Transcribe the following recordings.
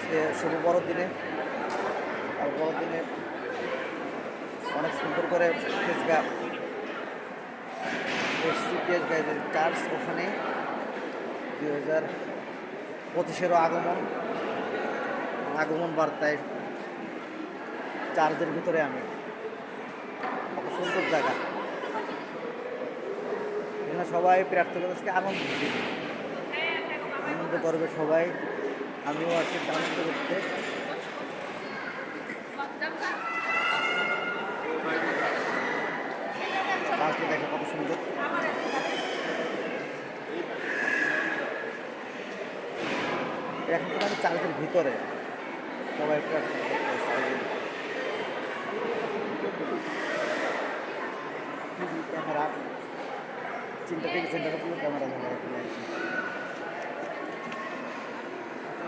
আজকে শুভ বড়দিনে। আর বড়দিনে অনেক সুন্দর করে তেজগা এসছি, তেজগাঁ যে চার্চ, ওখানে 2025-এরও আগমন বার্তায় চার্চের ভিতরে আমি। কত সুন্দর জায়গা, এখানে সবাই প্রার্থনা আজকে আনন্দ করবে সবাই। আমিও আছি আনন্দ করতে। চার্চটা দেখে কত সুন্দর। এখন তো আমি চার্চের ভিতরে, সবাই প্রার্থনা করতে। ক্যামেরা চিন্তা থেকে চিন্তাটা পুরো ক্যামেরা ধরে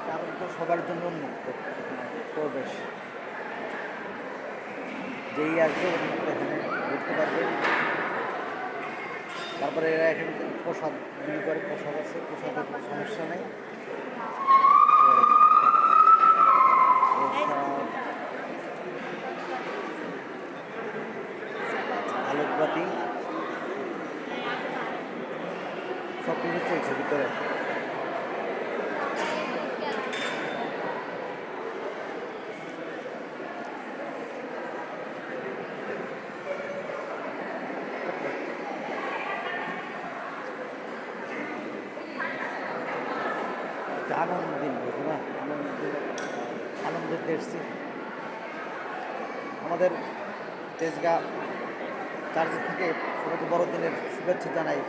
কারণ তো সবার জন্য উন্মুক্ত প্রবেশ, যেই আসবে উন্মুক্ত এখানে ঘুরতে পারবে। তারপরে এরা এখানে প্রসাদ বিলি করে, প্রসাদ আছে, প্রসাদের সমস্যা নেই। আলোকবাতি সব কিছু চলছে ভিতরে। আনন্দ দিন বুঝো না, আনন্দের দেখছি। আমাদের তেজগাঁ চার্চ থেকে সবাইকে বড়দিনের শুভেচ্ছা জানাই।